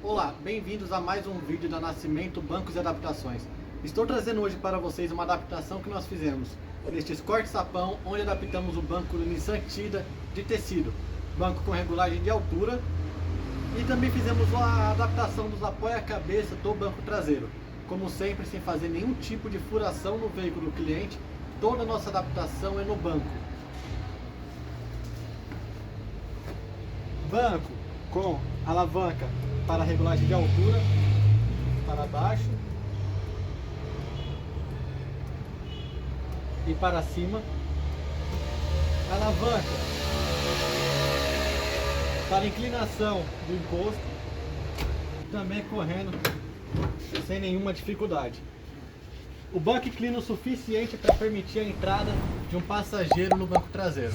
Olá, bem-vindos a mais um vídeo da Nascimento, Bancos e Adaptações. Estou trazendo hoje para vocês uma adaptação que nós fizemos neste Escort Sapão, onde adaptamos o banco do Nissan Tiida de tecido, banco com regulagem de altura, e também fizemos a adaptação dos apoia-cabeça do banco traseiro. Como sempre, sem fazer nenhum tipo de furação no veículo do cliente, toda a nossa adaptação é no banco. Banco com alavanca para regulagem de altura, para baixo e para cima. Alavanca para inclinação do encosto, também correndo sem nenhuma dificuldade. O banco inclina o suficiente para permitir a entrada de um passageiro no banco traseiro.